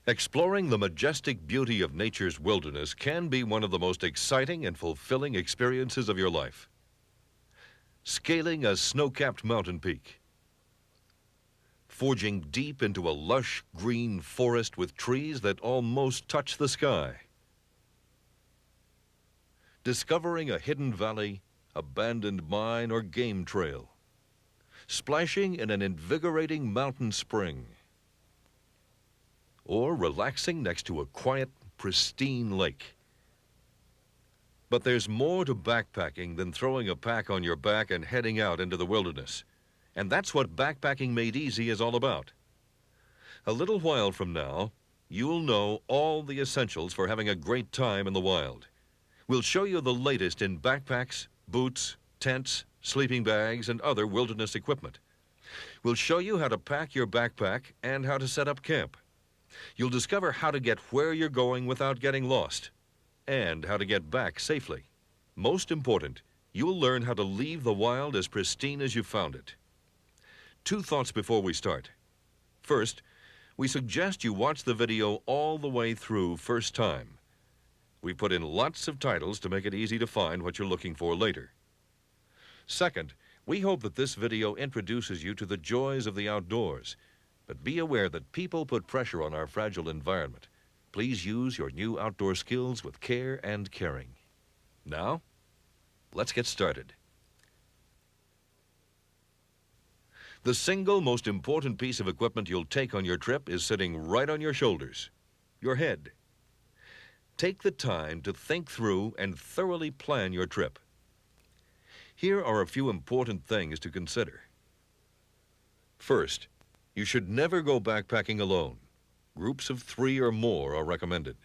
Exploring the majestic beauty of nature's wilderness can be one of the most exciting and fulfilling experiences of your life. Scaling a snow-capped mountain peak, forging deep into a lush green forest with trees that almost touch the sky, discovering a hidden valley, abandoned mine, or game trail, splashing in an invigorating mountain spring, or relaxing next to a quiet, pristine lake. But there's more to backpacking than throwing a pack on your back and heading out into the wilderness. And that's what Backpacking Made Easy is all about. A little while from now, you'll know all the essentials for having a great time in the wild. We'll show you the latest in backpacks, boots, tents, sleeping bags, and other wilderness equipment. We'll show you how to pack your backpack and how to set up camp. You'll discover how to get where you're going without getting lost, and how to get back safely. Most important, you'll learn how to leave the wild as pristine as you found it. 2 thoughts before we start. First, we suggest you watch the video all the way through first time. We put in lots of titles to make it easy to find what you're looking for later. Second, we hope that this video introduces you to the joys of the outdoors. But be aware that people put pressure on our fragile environment. Please use your new outdoor skills with care and caring. Now, let's get started. The single most important piece of equipment you'll take on your trip is sitting right on your shoulders, your head. Take the time to think through and thoroughly plan your trip. Here are a few important things to consider. First, you should never go backpacking alone. Groups of 3 or more are recommended.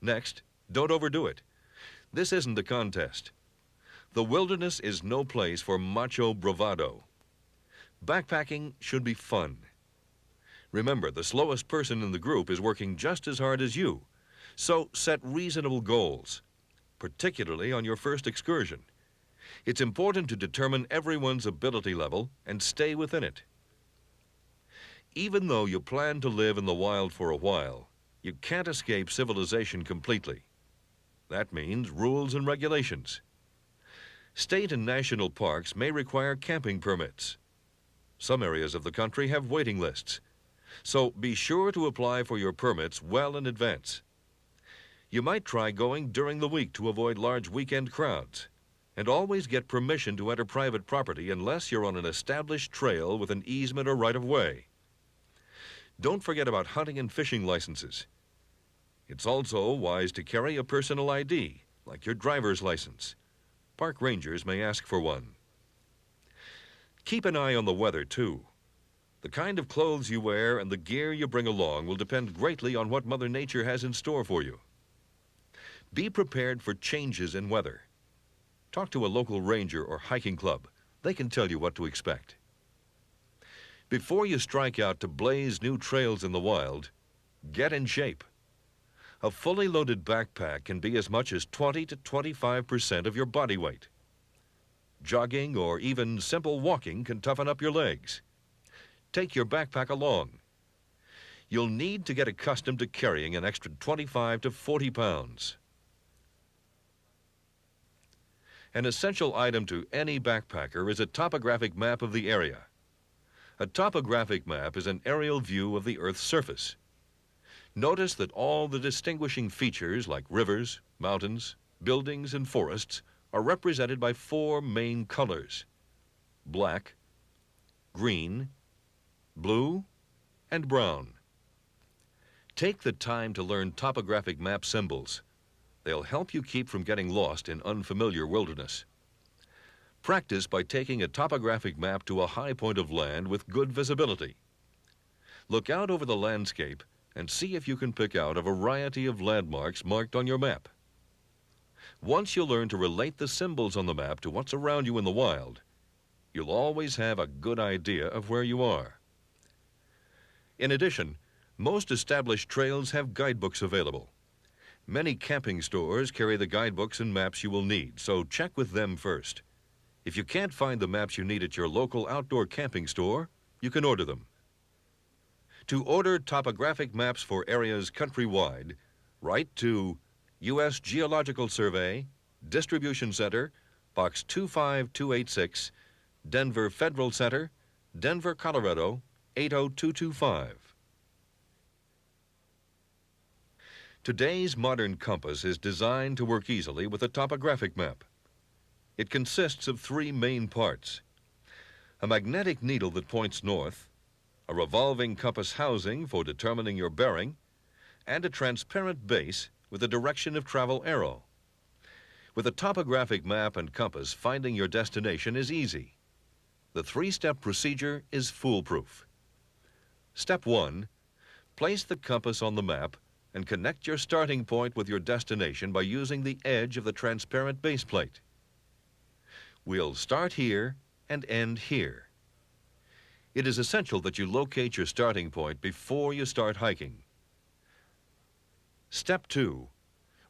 Next, don't overdo it. This isn't a contest. The wilderness is no place for macho bravado. Backpacking should be fun. Remember, the slowest person in the group is working just as hard as you, so set reasonable goals, particularly on your first excursion. It's important to determine everyone's ability level and stay within it. Even though you plan to live in the wild for a while, you can't escape civilization completely. That means rules and regulations. State and national parks may require camping permits. Some areas of the country have waiting lists, so be sure to apply for your permits well in advance. You might try going during the week to avoid large weekend crowds, and always get permission to enter private property unless you're on an established trail with an easement or right-of-way. Don't forget about hunting and fishing licenses. It's also wise to carry a personal ID, like your driver's license. Park rangers may ask for one. Keep an eye on the weather, too. The kind of clothes you wear and the gear you bring along will depend greatly on what Mother Nature has in store for you. Be prepared for changes in weather. Talk to a local ranger or hiking club. They can tell you what to expect. Before you strike out to blaze new trails in the wild, get in shape. A fully loaded backpack can be as much as 20 to 25% of your body weight. Jogging or even simple walking can toughen up your legs. Take your backpack along. You'll need to get accustomed to carrying an extra 25 to 40 pounds. An essential item to any backpacker is a topographic map of the area. A topographic map is an aerial view of the Earth's surface. Notice that all the distinguishing features like rivers, mountains, buildings, and forests are represented by 4 main colors: black, green, blue, and brown. Take the time to learn topographic map symbols. They'll help you keep from getting lost in unfamiliar wilderness. Practice by taking a topographic map to a high point of land with good visibility. Look out over the landscape and see if you can pick out a variety of landmarks marked on your map. Once you learn to relate the symbols on the map to what's around you in the wild, you'll always have a good idea of where you are. In addition, most established trails have guidebooks available. Many camping stores carry the guidebooks and maps you will need, so check with them first. If you can't find the maps you need at your local outdoor camping store, you can order them. To order topographic maps for areas countrywide, write to U.S. Geological Survey, Distribution Center, Box 25286, Denver Federal Center, Denver, Colorado, 80225. Today's modern compass is designed to work easily with a topographic map. It consists of three main parts: a magnetic needle that points north, a revolving compass housing for determining your bearing, and a transparent base with a direction of travel arrow. With a topographic map and compass, finding your destination is easy. The three-step procedure is foolproof. Step 1, place the compass on the map and connect your starting point with your destination by using the edge of the transparent base plate. We'll start here and end here. It is essential that you locate your starting point before you start hiking. Step 2,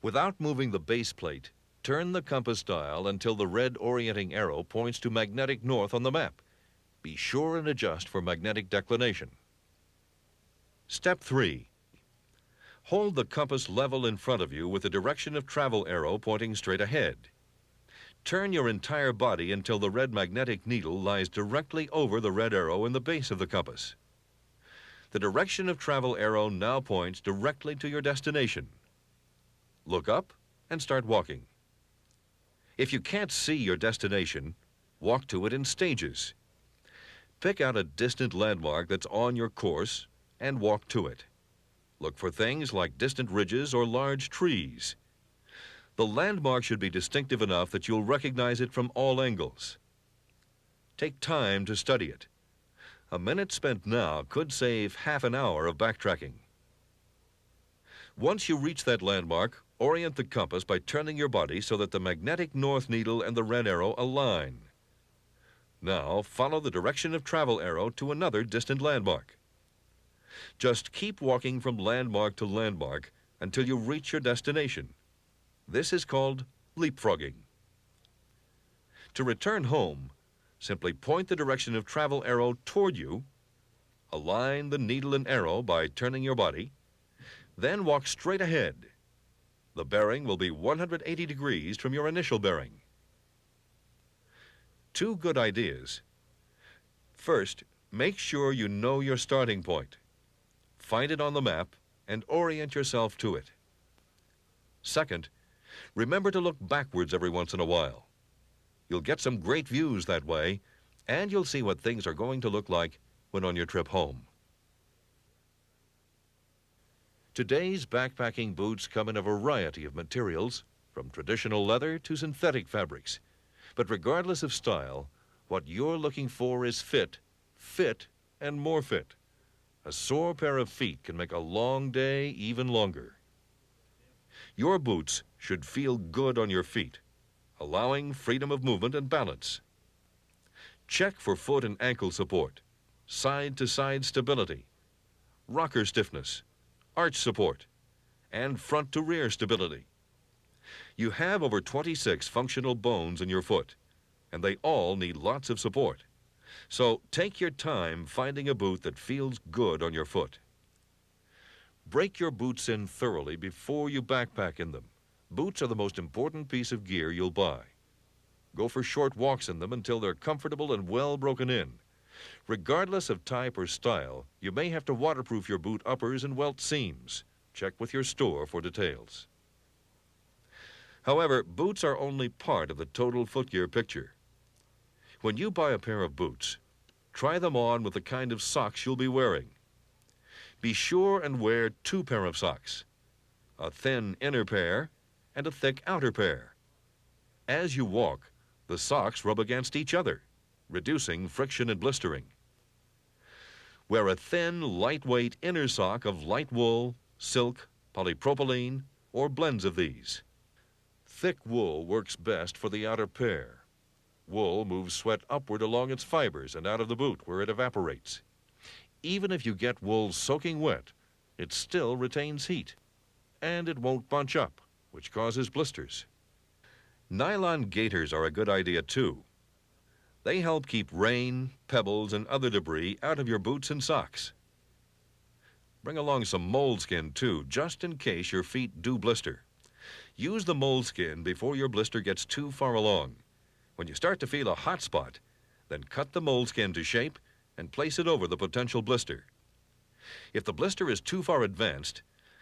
without moving the base plate, turn the compass dial until the red orienting arrow points to magnetic north on the map. Be sure and adjust for magnetic declination. Step 3, hold the compass level in front of you with the direction of travel arrow pointing straight ahead. Turn your entire body until the red magnetic needle lies directly over the red arrow in the base of the compass. The direction of travel arrow now points directly to your destination. Look up and start walking. If you can't see your destination, walk to it in stages. Pick out a distant landmark that's on your course and walk to it. Look for things like distant ridges or large trees. The landmark should be distinctive enough that you'll recognize it from all angles. Take time to study it. A minute spent now could save half an hour of backtracking. Once you reach that landmark, orient the compass by turning your body so that the magnetic north needle and the red arrow align. Now follow the direction of travel arrow to another distant landmark. Just keep walking from landmark to landmark until you reach your destination. This is called leapfrogging. To return home, simply point the direction of travel arrow toward you, align the needle and arrow by turning your body, then walk straight ahead. The bearing will be 180 degrees from your initial bearing. Two good ideas. First, make sure you know your starting point. Find it on the map and orient yourself to it. Second, remember to look backwards every once in a while. You'll get some great views that way, and you'll see what things are going to look like when on your trip home. Today's backpacking boots come in a variety of materials, from traditional leather to synthetic fabrics. But regardless of style, what you're looking for is fit, and more fit. A sore pair of feet can make a long day even longer. Your boots should feel good on your feet, allowing freedom of movement and balance. Check for foot and ankle support, side-to-side stability, rocker stiffness, arch support, and front-to-rear stability. You have over 26 functional bones in your foot, and they all need lots of support. So take your time finding a boot that feels good on your foot. Break your boots in thoroughly before you backpack in them. Boots are the most important piece of gear you'll buy. Go for short walks in them until they're comfortable and well broken in. Regardless of type or style, you may have to waterproof your boot uppers and welt seams. Check with your store for details. However, boots are only part of the total footgear picture. When you buy a pair of boots, try them on with the kind of socks you'll be wearing. Be sure and wear two pair of socks, a thin inner pair and a thick outer pair. As you walk, the socks rub against each other, reducing friction and blistering. Wear a thin, lightweight inner sock of light wool, silk, polypropylene, or blends of these. Thick wool works best for the outer pair. Wool moves sweat upward along its fibers and out of the boot where it evaporates. Even if you get wool soaking wet, it still retains heat, and it won't bunch up, which causes blisters. Nylon gaiters are a good idea too. They help keep rain, pebbles, and other debris out of your boots and socks. Bring along some moleskin too, just in case your feet do blister. Use the moleskin before your blister gets too far along. When you start to feel a hot spot, then cut the moleskin to shape and place it over the potential blister. If the blister is too far advanced,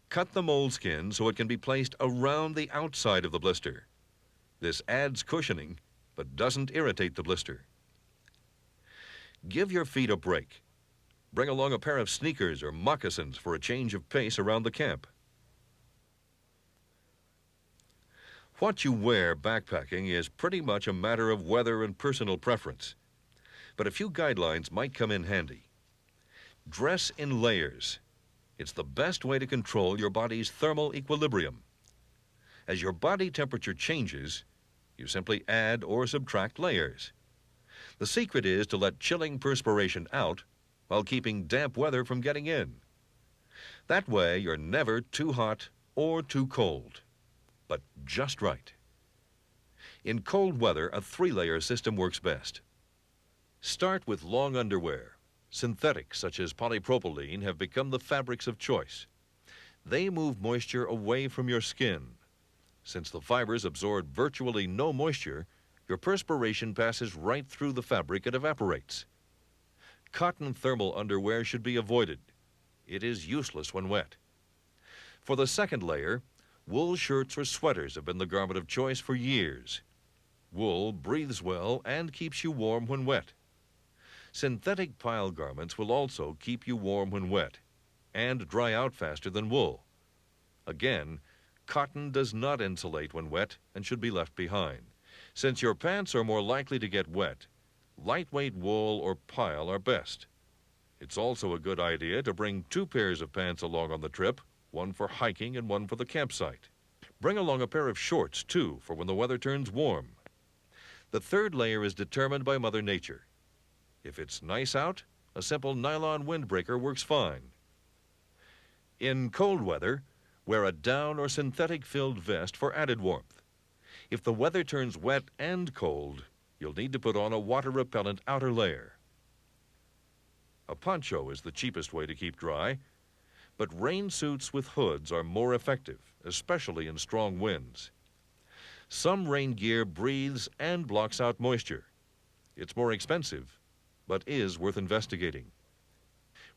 cut the moleskin so it can be placed around the outside of the blister. This adds cushioning, but doesn't irritate the blister. Give your feet a break. Bring along a pair of sneakers or moccasins for a change of pace around the camp. What you wear backpacking is pretty much a matter of weather and personal preference, but a few guidelines might come in handy. Dress in layers. It's the best way to control your body's thermal equilibrium. As your body temperature changes, you simply add or subtract layers. The secret is to let chilling perspiration out while keeping damp weather from getting in. That way, you're never too hot or too cold, but just right. In cold weather, a 3-layer system works best. Start with long underwear. Synthetics such as polypropylene have become the fabrics of choice. They move moisture away from your skin. Since the fibers absorb virtually no moisture, your perspiration passes right through the fabric and evaporates. Cotton thermal underwear should be avoided. It is useless when wet. For the second layer, wool shirts or sweaters have been the garment of choice for years. Wool breathes well and keeps you warm when wet. Synthetic pile garments will also keep you warm when wet and dry out faster than wool. Again, cotton does not insulate when wet and should be left behind. Since your pants are more likely to get wet, lightweight wool or pile are best. It's also a good idea to bring 2 pairs of pants along on the trip, one for hiking and one for the campsite. Bring along a pair of shorts, too, for when the weather turns warm. The third layer is determined by Mother Nature. If it's nice out, a simple nylon windbreaker works fine. In cold weather, wear a down or synthetic-filled vest for added warmth. If the weather turns wet and cold, you'll need to put on a water-repellent outer layer. A poncho is the cheapest way to keep dry, but rain suits with hoods are more effective, especially in strong winds. Some rain gear breathes and blocks out moisture. It's more expensive, but is worth investigating.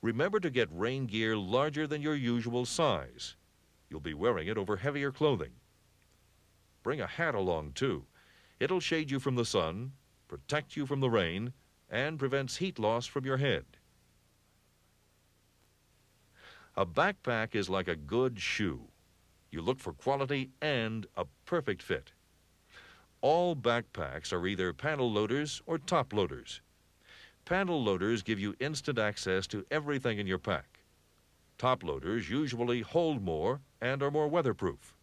Remember to get rain gear larger than your usual size. You'll be wearing it over heavier clothing. Bring a hat along, too. It'll shade you from the sun, protect you from the rain, and prevents heat loss from your head. A backpack is like a good shoe. You look for quality and a perfect fit. All backpacks are either panel loaders or top loaders. Panel loaders give you instant access to everything in your pack. Top loaders usually hold more and are more weatherproof.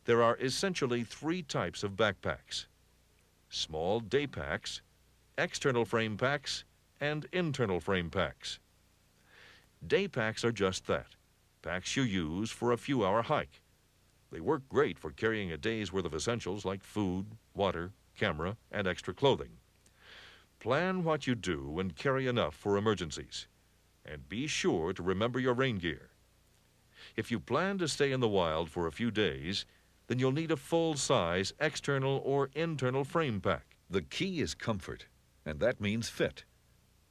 There are essentially 3 types of backpacks: small day packs, external frame packs, and internal frame packs. Day packs are just that, packs you use for a few-hour hike. They work great for carrying a day's worth of essentials like food, water, camera, and extra clothing. Plan what you do and carry enough for emergencies. And be sure to remember your rain gear. If you plan to stay in the wild for a few days, then you'll need a full-size external or internal frame pack. The key is comfort, and that means fit.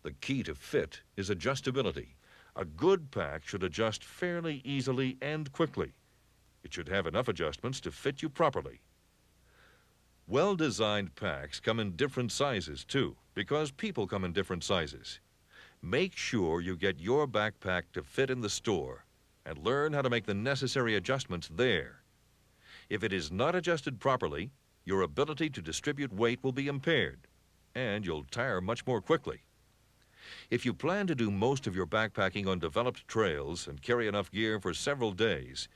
The key to fit is adjustability. A good pack should adjust fairly easily and quickly. It should have enough adjustments to fit you properly. Well-designed packs come in different sizes, too, because people come in different sizes. Make sure you get your backpack to fit in the store and learn how to make the necessary adjustments there. If it is not adjusted properly, your ability to distribute weight will be impaired, and you'll tire much more quickly. If you plan to do most of your backpacking on developed trails and carry enough gear for several days,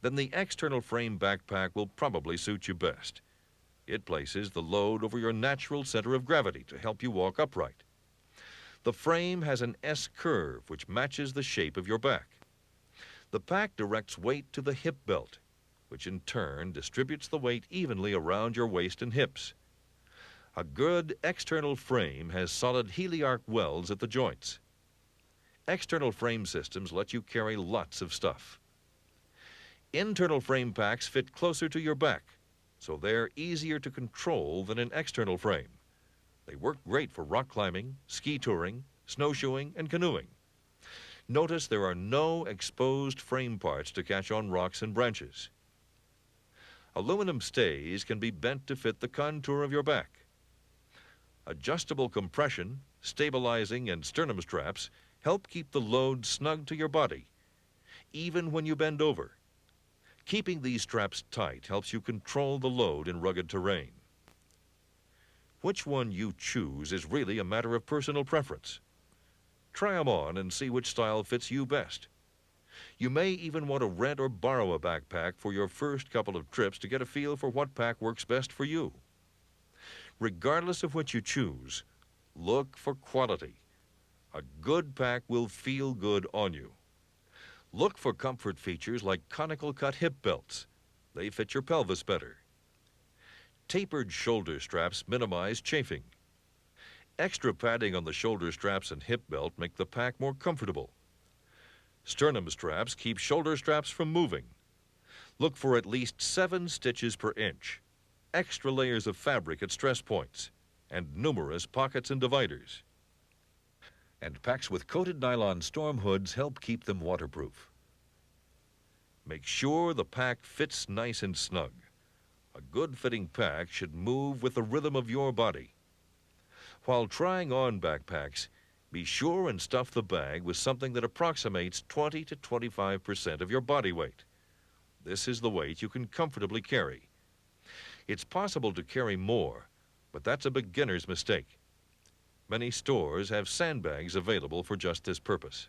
then the external frame backpack will probably suit you best. It places the load over your natural center of gravity to help you walk upright. The frame has an S-curve which matches the shape of your back. The pack directs weight to the hip belt, which in turn distributes the weight evenly around your waist and hips. A good external frame has solid heliarc welds at the joints. External frame systems let you carry lots of stuff. Internal frame packs fit closer to your back, so they're easier to control than an external frame. They work great for rock climbing, ski touring, snowshoeing, and canoeing. Notice there are no exposed frame parts to catch on rocks and branches. Aluminum stays can be bent to fit the contour of your back. Adjustable compression, stabilizing, and sternum straps help keep the load snug to your body, even when you bend over. Keeping these straps tight helps you control the load in rugged terrain. Which one you choose is really a matter of personal preference. Try them on and see which style fits you best. You may even want to rent or borrow a backpack for your first couple of trips to get a feel for what pack works best for you. Regardless of what you choose, look for quality. A good pack will feel good on you. Look for comfort features like conical cut hip belts. They fit your pelvis better. Tapered shoulder straps minimize chafing. Extra padding on the shoulder straps and hip belt make the pack more comfortable. Sternum straps keep shoulder straps from moving. Look for at least 7 stitches per inch, extra layers of fabric at stress points, and numerous pockets and dividers. And packs with coated nylon storm hoods help keep them waterproof. Make sure the pack fits nice and snug. A good-fitting pack should move with the rhythm of your body. While trying on backpacks, be sure and stuff the bag with something that approximates 20 to 25% of your body weight. This is the weight you can comfortably carry. It's possible to carry more, but that's a beginner's mistake. Many stores have sandbags available for just this purpose.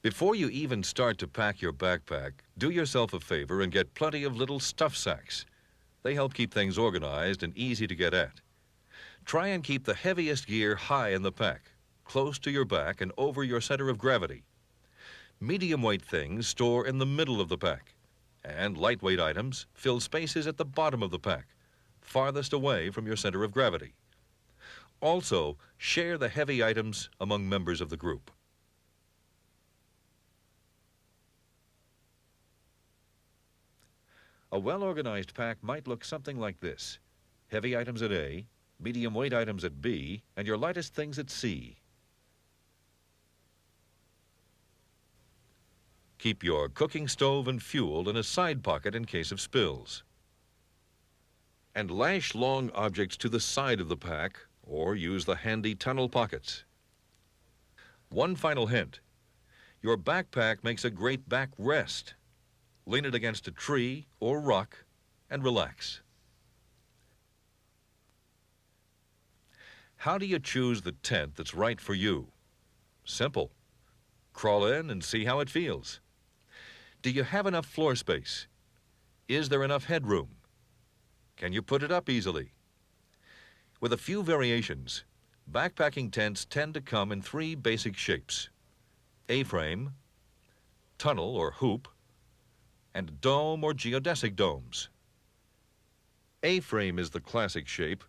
Before you even start to pack your backpack, do yourself a favor and get plenty of little stuff sacks. They help keep things organized and easy to get at. Try and keep the heaviest gear high in the pack, close to your back and over your center of gravity. Medium weight things store in the middle of the pack, and lightweight items fill spaces at the bottom of the pack, farthest away from your center of gravity. Also, share the heavy items among members of the group. A well-organized pack might look something like this: heavy items at A, medium weight items at B, and your lightest things at C. Keep your cooking stove and fuel in a side pocket in case of spills. And lash long objects to the side of the pack, or use the handy tunnel pockets. One final hint: your backpack makes a great backrest. Lean it against a tree or rock and relax. How do you choose the tent that's right for you? Simple. Crawl in and see how it feels. Do you have enough floor space? Is there enough headroom? Can you put it up easily? With a few variations, backpacking tents tend to come in 3 basic shapes: A-frame, tunnel or hoop, and dome or geodesic domes. A-frame is the classic shape.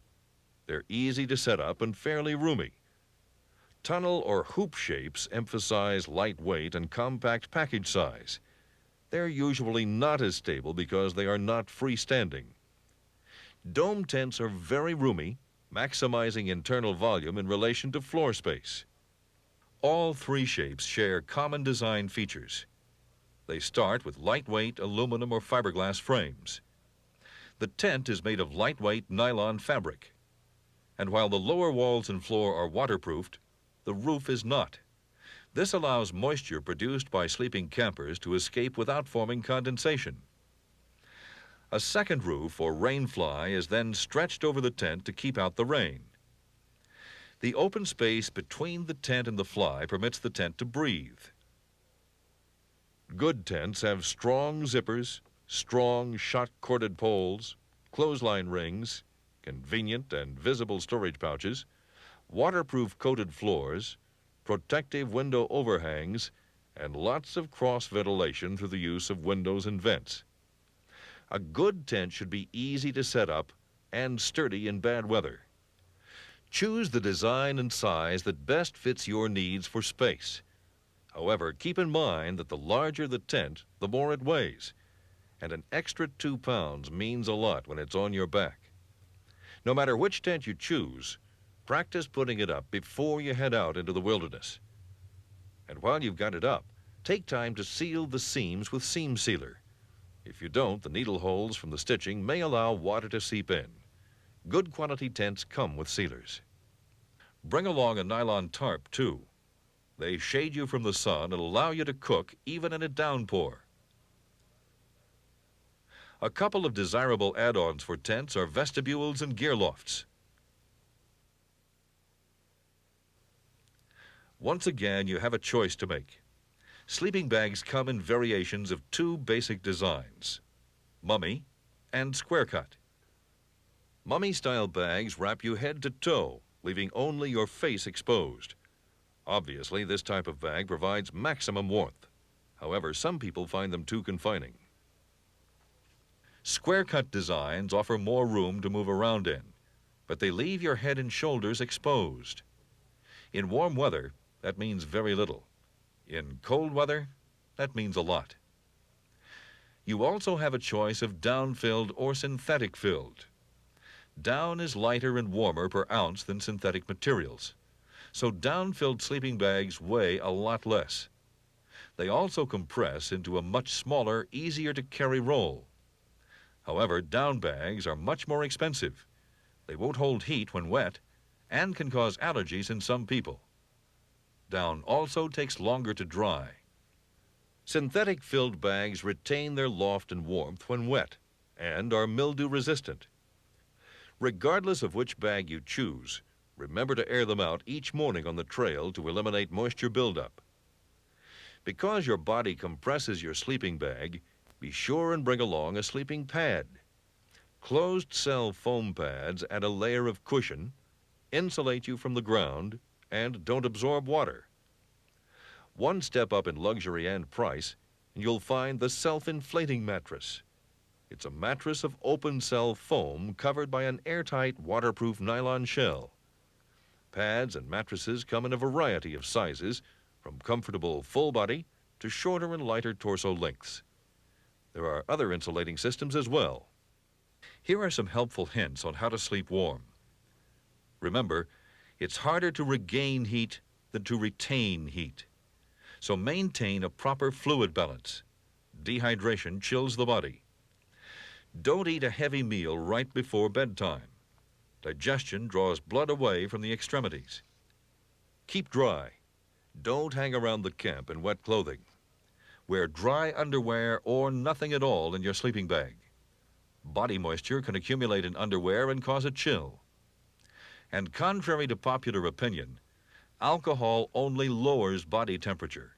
They're easy to set up and fairly roomy. Tunnel or hoop shapes emphasize lightweight and compact package size. They're usually not as stable because they are not freestanding. Dome tents are very roomy, maximizing internal volume in relation to floor space. All 3 shapes share common design features. They start with lightweight aluminum or fiberglass frames. The tent is made of lightweight nylon fabric. And while the lower walls and floor are waterproofed, the roof is not. This allows moisture produced by sleeping campers to escape without forming condensation. A second roof or rain fly is then stretched over the tent to keep out the rain. The open space between the tent and the fly permits the tent to breathe. Good tents have strong zippers, strong shot-corded poles, clothesline rings, convenient and visible storage pouches, waterproof coated floors, protective window overhangs, and lots of cross ventilation through the use of windows and vents. A good tent should be easy to set up and sturdy in bad weather. Choose the design and size that best fits your needs for space. However, keep in mind that the larger the tent, the more it weighs, and an extra 2 pounds means a lot when it's on your back. No matter which tent you choose, practice putting it up before you head out into the wilderness. And while you've got it up, take time to seal the seams with seam sealer. If you don't, the needle holes from the stitching may allow water to seep in. Good quality tents come with sealers. Bring along a nylon tarp, too. They shade you from the sun and allow you to cook even in a downpour. A couple of desirable add-ons for tents are vestibules and gear lofts. Once again, you have a choice to make. Sleeping bags come in variations of 2 basic designs, mummy and square cut. Mummy-style bags wrap you head to toe, leaving only your face exposed. Obviously, this type of bag provides maximum warmth. However, some people find them too confining. Square-cut designs offer more room to move around in, but they leave your head and shoulders exposed. In warm weather, that means very little. In cold weather, that means a lot. You also have a choice of down-filled or synthetic-filled. Down is lighter and warmer per ounce than synthetic materials, so down-filled sleeping bags weigh a lot less. They also compress into a much smaller, easier-to-carry roll. However, down bags are much more expensive. They won't hold heat when wet and can cause allergies in some people. Down also takes longer to dry. Synthetic-filled bags retain their loft and warmth when wet and are mildew-resistant. Regardless of which bag you choose, remember to air them out each morning on the trail to eliminate moisture buildup. Because your body compresses your sleeping bag, be sure and bring along a sleeping pad. Closed-cell foam pads add a layer of cushion, insulate you from the ground, and don't absorb water. One step up in luxury and price, and you'll find the self-inflating mattress. It's a mattress of open-cell foam covered by an airtight, waterproof nylon shell. Pads and mattresses come in a variety of sizes, from comfortable full body to shorter and lighter torso lengths. There are other insulating systems as well. Here are some helpful hints on how to sleep warm. Remember, it's harder to regain heat than to retain heat. So maintain a proper fluid balance. Dehydration chills the body. Don't eat a heavy meal right before bedtime. Digestion draws blood away from the extremities. Keep dry. Don't hang around the camp in wet clothing. Wear dry underwear or nothing at all in your sleeping bag. Body moisture can accumulate in underwear and cause a chill. And contrary to popular opinion, alcohol only lowers body temperature.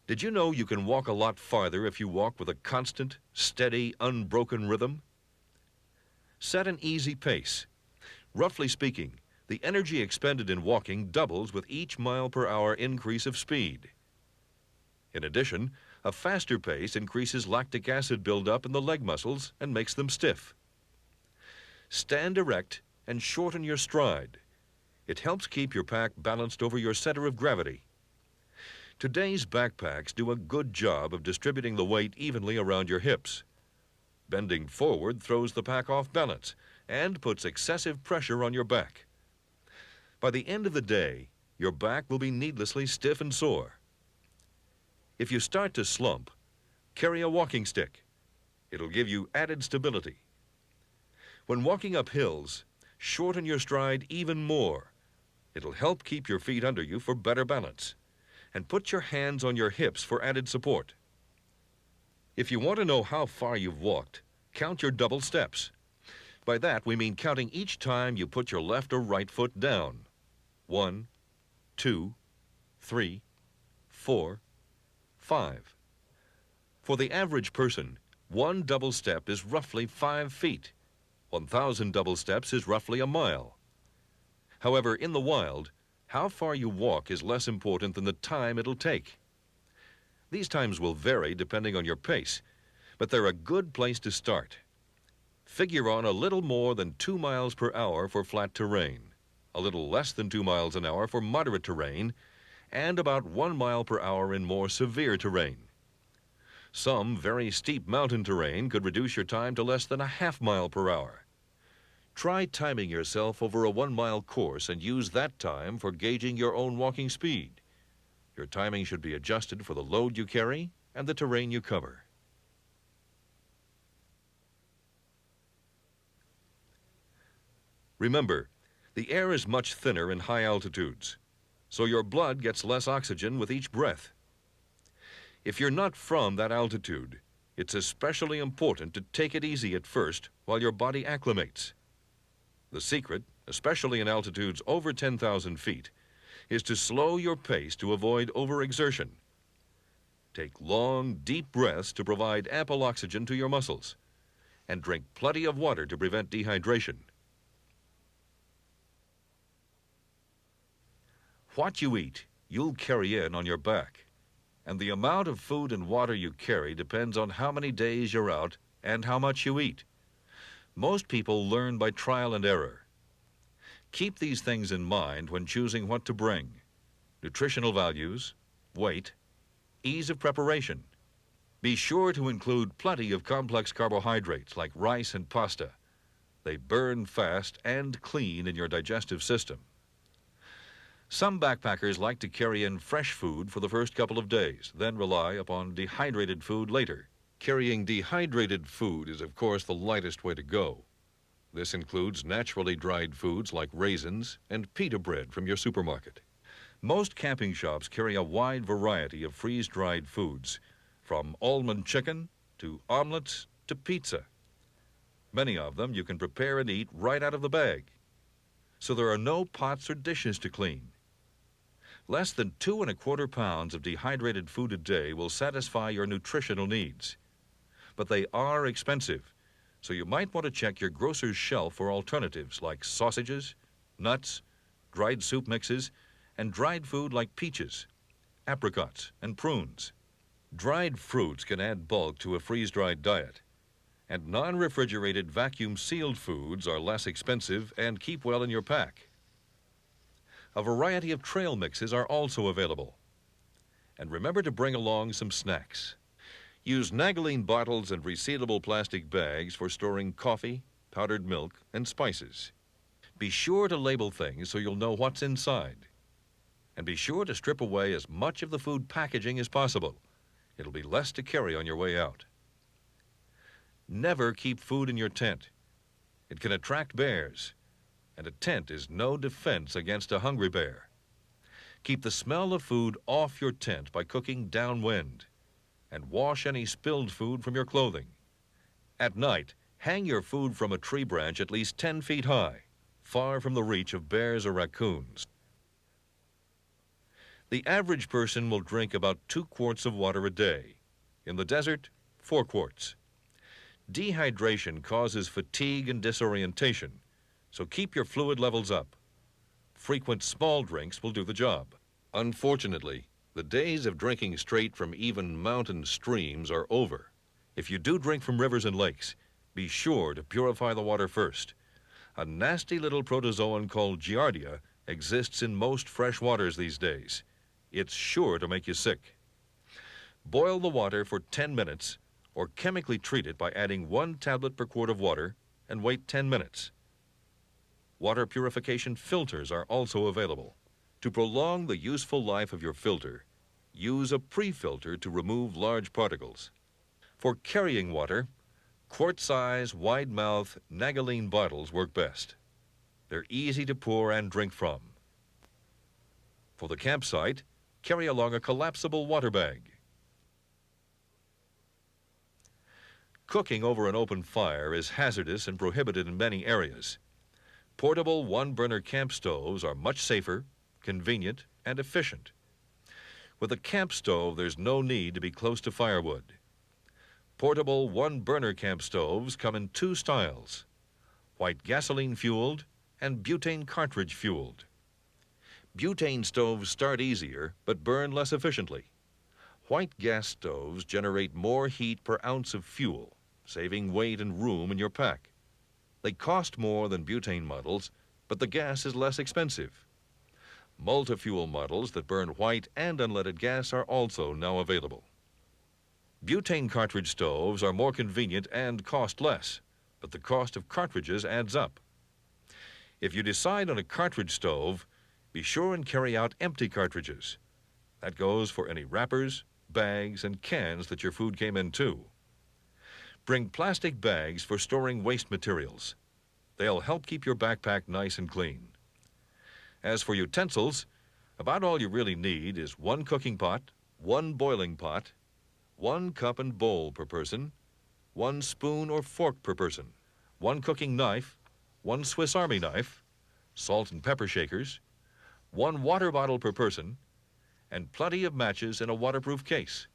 Did you know you can walk a lot farther if you walk with a constant, steady, unbroken rhythm? Set an easy pace. Roughly speaking, the energy expended in walking doubles with each mile-per-hour increase of speed. In addition, a faster pace increases lactic acid buildup in the leg muscles and makes them stiff. Stand erect and shorten your stride. It helps keep your pack balanced over your center of gravity. Today's backpacks do a good job of distributing the weight evenly around your hips. Bending forward throws the pack off balance and puts excessive pressure on your back. By the end of the day, your back will be needlessly stiff and sore. If you start to slump, carry a walking stick. It'll give you added stability. When walking up hills, shorten your stride even more. It'll help keep your feet under you for better balance. And put your hands on your hips for added support. If you want to know how far you've walked, count your double steps. By that, we mean counting each time you put your left or right foot down. 1, 2, 3, 4, 5. For the average person, one double step is roughly 5 feet. 1,000 double steps is roughly a mile. However, in the wild, how far you walk is less important than the time it'll take. These times will vary depending on your pace, but they're a good place to start. Figure on a little more than 2 miles per hour for flat terrain, a little less than 2 miles an hour for moderate terrain, and about 1 mile per hour in more severe terrain. Some very steep mountain terrain could reduce your time to less than a half mile per hour. Try timing yourself over a 1-mile course and use that time for gauging your own walking speed. Your timing should be adjusted for the load you carry and the terrain you cover. Remember, the air is much thinner in high altitudes, so your blood gets less oxygen with each breath. If you're not from that altitude, it's especially important to take it easy at first while your body acclimates. The secret, especially in altitudes over 10,000 feet, is to slow your pace to avoid overexertion. Take long, deep breaths to provide ample oxygen to your muscles, and drink plenty of water to prevent dehydration. What you eat, you'll carry in on your back, and the amount of food and water you carry depends on how many days you're out and how much you eat. Most people learn by trial and error. Keep these things in mind when choosing what to bring: nutritional values, weight, ease of preparation. Be sure to include plenty of complex carbohydrates like rice and pasta. They burn fast and clean in your digestive system. Some backpackers like to carry in fresh food for the first couple of days, then rely upon dehydrated food later. Carrying dehydrated food is, of course, the lightest way to go. This includes naturally dried foods like raisins and pita bread from your supermarket. Most camping shops carry a wide variety of freeze-dried foods, from almond chicken to omelets to pizza. Many of them you can prepare and eat right out of the bag, so there are no pots or dishes to clean. Less than 2¼ pounds of dehydrated food a day will satisfy your nutritional needs. But they are expensive, so you might want to check your grocer's shelf for alternatives like sausages, nuts, dried soup mixes, and dried food like peaches, apricots, and prunes. Dried fruits can add bulk to a freeze-dried diet, and non-refrigerated vacuum-sealed foods are less expensive and keep well in your pack. A variety of trail mixes are also available. And remember to bring along some snacks. Use Nagoline bottles and resealable plastic bags for storing coffee, powdered milk, and spices. Be sure to label things so you'll know what's inside. And be sure to strip away as much of the food packaging as possible. It'll be less to carry on your way out. Never keep food in your tent. It can attract bears, and a tent is no defense against a hungry bear. Keep the smell of food off your tent by cooking downwind, and wash any spilled food from your clothing. At night, hang your food from a tree branch at least 10 feet high, far from the reach of bears or raccoons. The average person will drink about 2 quarts of water a day. In the desert, 4 quarts. Dehydration causes fatigue and disorientation, so keep your fluid levels up. Frequent small drinks will do the job. Unfortunately, the days of drinking straight from even mountain streams are over. If you do drink from rivers and lakes, be sure to purify the water first. A nasty little protozoan called Giardia exists in most fresh waters these days. It's sure to make you sick. Boil the water for 10 minutes or chemically treat it by adding 1 tablet per quart of water and wait 10 minutes. Water purification filters are also available. To prolong the useful life of your filter, use a pre-filter to remove large particles. For carrying water, quart-size, wide-mouth Nagoline bottles work best. They're easy to pour and drink from. For the campsite, carry along a collapsible water bag. Cooking over an open fire is hazardous and prohibited in many areas. Portable one-burner camp stoves are much safer, convenient, and efficient. With a camp stove, there's no need to be close to firewood. Portable one-burner camp stoves come in 2 styles: white gasoline-fueled and butane cartridge-fueled. Butane stoves start easier but burn less efficiently. White gas stoves generate more heat per ounce of fuel, saving weight and room in your pack. They cost more than butane models, but the gas is less expensive. Multi-fuel models that burn white and unleaded gas are also now available. Butane cartridge stoves are more convenient and cost less, but the cost of cartridges adds up. If you decide on a cartridge stove, be sure and carry out empty cartridges. That goes for any wrappers, bags, and cans that your food came in too. Bring plastic bags for storing waste materials. They'll help keep your backpack nice and clean. As for utensils, about all you really need is one cooking pot, one boiling pot, one cup and bowl per person, one spoon or fork per person, one cooking knife, one Swiss Army knife, salt and pepper shakers, one water bottle per person, and plenty of matches in a waterproof case.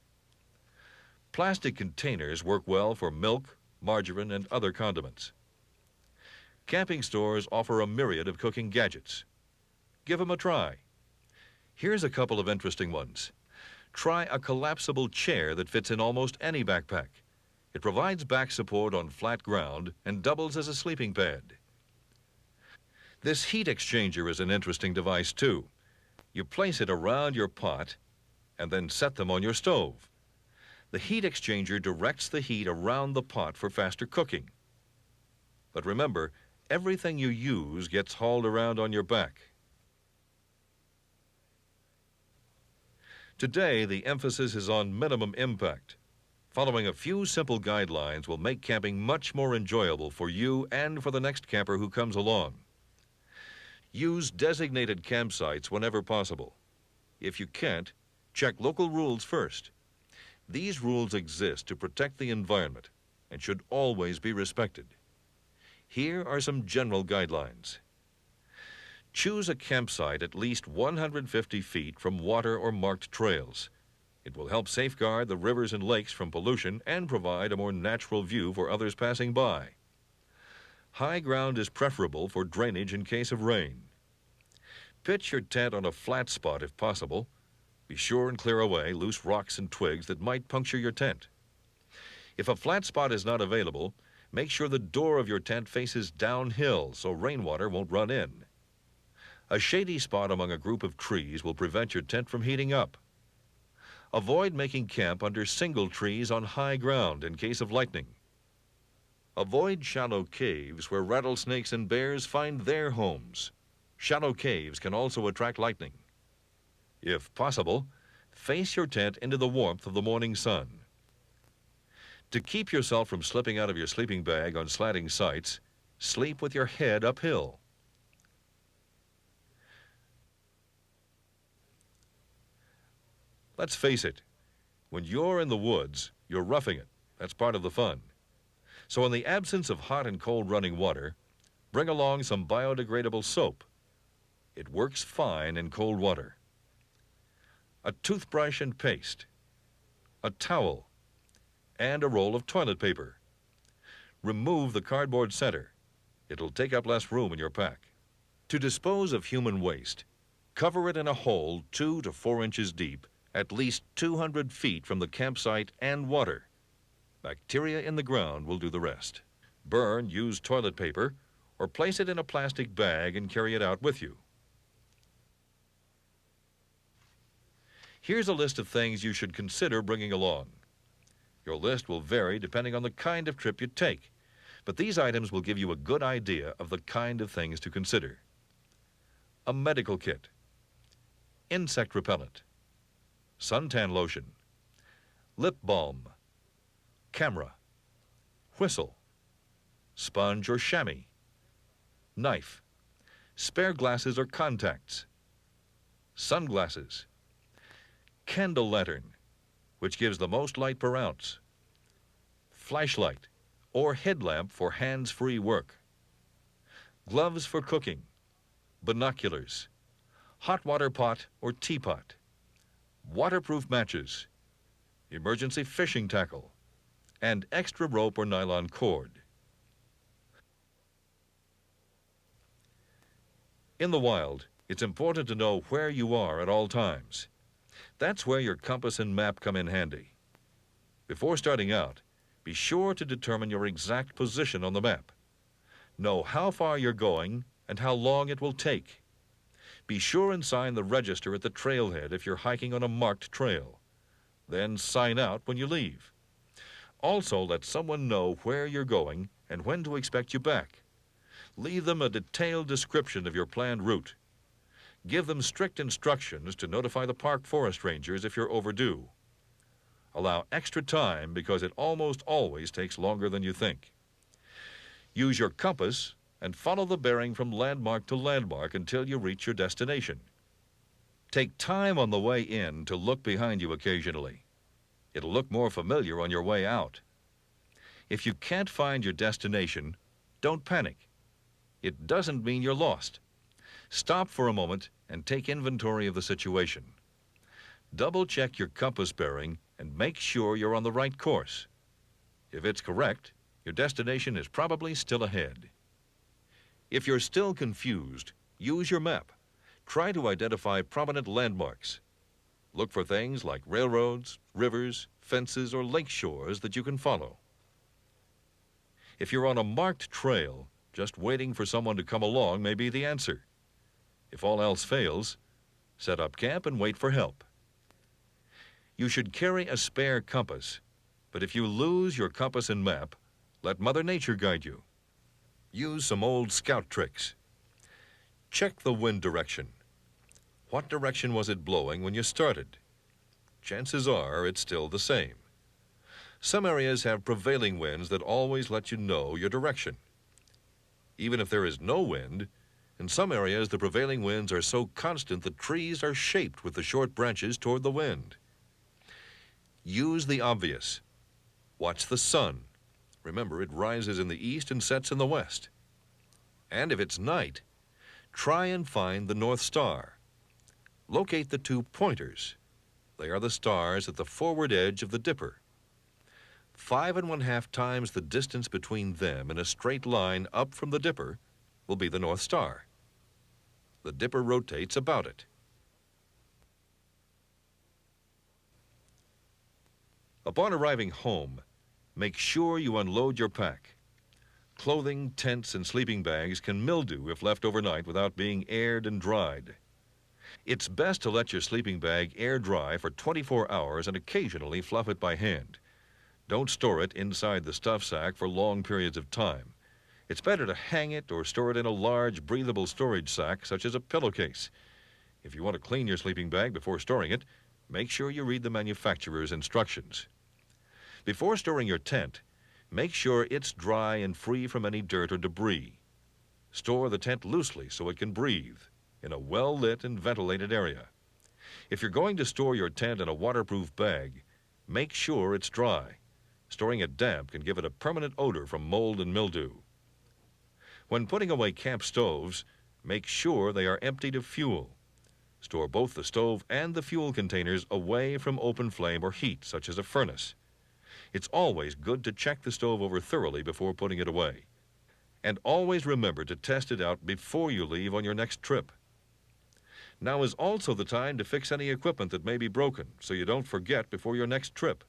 Plastic containers work well for milk, margarine, and other condiments. Camping stores offer a myriad of cooking gadgets. Give them a try. Here's a couple of interesting ones. Try a collapsible chair that fits in almost any backpack. It provides back support on flat ground and doubles as a sleeping pad. This heat exchanger is an interesting device too. You place it around your pot and then set them on your stove. The heat exchanger directs the heat around the pot for faster cooking. But remember, everything you use gets hauled around on your back. Today, the emphasis is on minimum impact. Following a few simple guidelines will make camping much more enjoyable for you and for the next camper who comes along. Use designated campsites whenever possible. If you can't, check local rules first. These rules exist to protect the environment and should always be respected. Here are some general guidelines. Choose a campsite at least 150 feet from water or marked trails. It will help safeguard the rivers and lakes from pollution and provide a more natural view for others passing by. High ground is preferable for drainage in case of rain. Pitch your tent on a flat spot if possible. Be sure and clear away loose rocks and twigs that might puncture your tent. If a flat spot is not available, make sure the door of your tent faces downhill so rainwater won't run in. A shady spot among a group of trees will prevent your tent from heating up. Avoid making camp under single trees on high ground in case of lightning. Avoid shallow caves where rattlesnakes and bears find their homes. Shallow caves can also attract lightning. If possible, face your tent into the warmth of the morning sun. To keep yourself from slipping out of your sleeping bag on slanting sites, sleep with your head uphill. Let's face it, when you're in the woods, you're roughing it. That's part of the fun. So in the absence of hot and cold running water, bring along some biodegradable soap. It works fine in cold water. A toothbrush and paste, a towel, and a roll of toilet paper. Remove the cardboard center. It'll take up less room in your pack. To dispose of human waste, cover it in a hole 2 to 4 inches deep, at least 200 feet from the campsite and water. Bacteria in the ground will do the rest. Burn used toilet paper or place it in a plastic bag and carry it out with you. Here's a list of things you should consider bringing along. Your list will vary depending on the kind of trip you take, but these items will give you a good idea of the kind of things to consider. A medical kit, insect repellent, suntan lotion, lip balm, camera, whistle, sponge or chamois, knife, spare glasses or contacts, sunglasses, candle lantern, which gives the most light per ounce, flashlight or headlamp for hands-free work, gloves for cooking, binoculars, hot water pot or teapot, waterproof matches, emergency fishing tackle, and extra rope or nylon cord. In the wild, it's important to know where you are at all times. That's where your compass and map come in handy. Before starting out, be sure to determine your exact position on the map. Know how far you're going and how long it will take. Be sure and sign the register at the trailhead if you're hiking on a marked trail. Then sign out when you leave. Also, let someone know where you're going and when to expect you back. Leave them a detailed description of your planned route. Give them strict instructions to notify the park forest rangers if you're overdue. Allow extra time because it almost always takes longer than you think. Use your compass and follow the bearing from landmark to landmark until you reach your destination. Take time on the way in to look behind you occasionally. It'll look more familiar on your way out. If you can't find your destination, don't panic. It doesn't mean you're lost. Stop for a moment and take inventory of the situation. Double-check your compass bearing and make sure you're on the right course. If it's correct, your destination is probably still ahead. If you're still confused, use your map. Try to identify prominent landmarks. Look for things like railroads, rivers, fences, or lake shores that you can follow. If you're on a marked trail, just waiting for someone to come along may be the answer. If all else fails, set up camp and wait for help. You should carry a spare compass, but if you lose your compass and map, let Mother Nature guide you. Use some old scout tricks. Check the wind direction. What direction was it blowing when you started? Chances are it's still the same. Some areas have prevailing winds that always let you know your direction. Even if there is no wind, in some areas the prevailing winds are so constant the trees are shaped with the short branches toward the wind. Use the obvious. Watch the sun. Remember, it rises in the east and sets in the west. And if it's night, try and find the North Star. Locate the two pointers. They are the stars at the forward edge of the dipper. 5½ times the distance between them in a straight line up from the dipper will be the North Star. The dipper rotates about it. Upon arriving home, make sure you unload your pack. Clothing, tents, and sleeping bags can mildew if left overnight without being aired and dried. It's best to let your sleeping bag air dry for 24 hours and occasionally fluff it by hand. Don't store it inside the stuff sack for long periods of time. It's better to hang it or store it in a large, breathable storage sack, such as a pillowcase. If you want to clean your sleeping bag before storing it, make sure you read the manufacturer's instructions. Before storing your tent, make sure it's dry and free from any dirt or debris. Store the tent loosely so it can breathe in a well-lit and ventilated area. If you're going to store your tent in a waterproof bag, make sure it's dry. Storing it damp can give it a permanent odor from mold and mildew. When putting away camp stoves, make sure they are emptied of fuel. Store both the stove and the fuel containers away from open flame or heat, such as a furnace. It's always good to check the stove over thoroughly before putting it away. And always remember to test it out before you leave on your next trip. Now is also the time to fix any equipment that may be broken, so you don't forget before your next trip.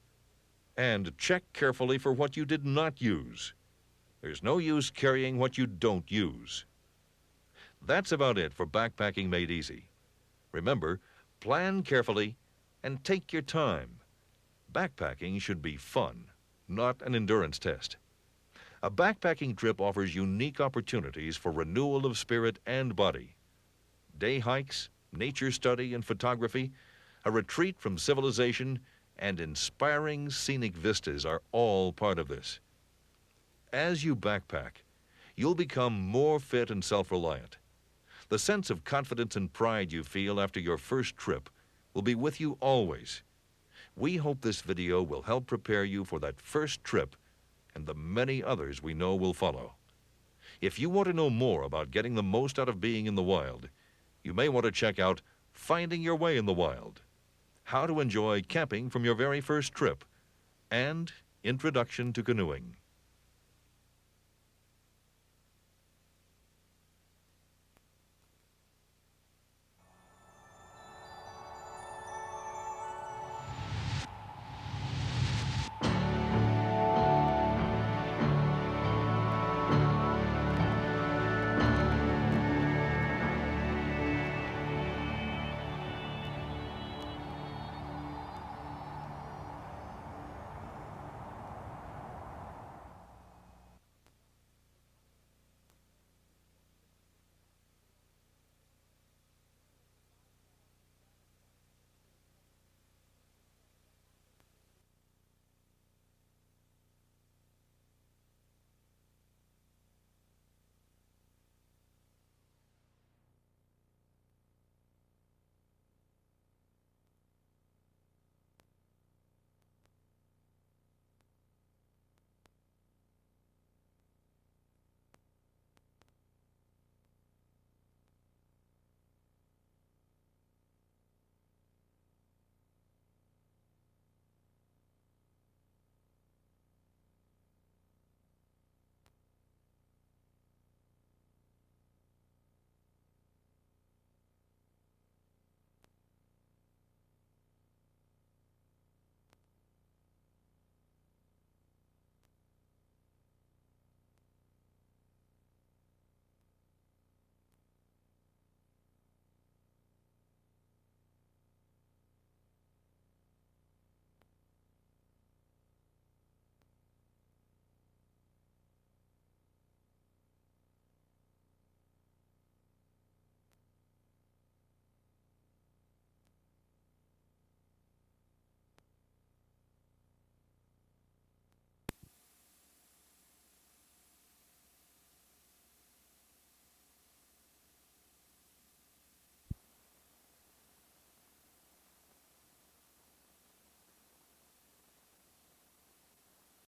And check carefully for what you did not use. There's no use carrying what you don't use. That's about it for Backpacking Made Easy. Remember, plan carefully and take your time. Backpacking should be fun, not an endurance test. A backpacking trip offers unique opportunities for renewal of spirit and body. Day hikes, nature study and photography, a retreat from civilization, and inspiring scenic vistas are all part of this. As you backpack, you'll become more fit and self-reliant. The sense of confidence and pride you feel after your first trip will be with you always. We hope this video will help prepare you for that first trip and the many others we know will follow. If you want to know more about getting the most out of being in the wild, you may want to check out Finding Your Way in the Wild, How to Enjoy Camping from Your Very First Trip, and Introduction to Canoeing.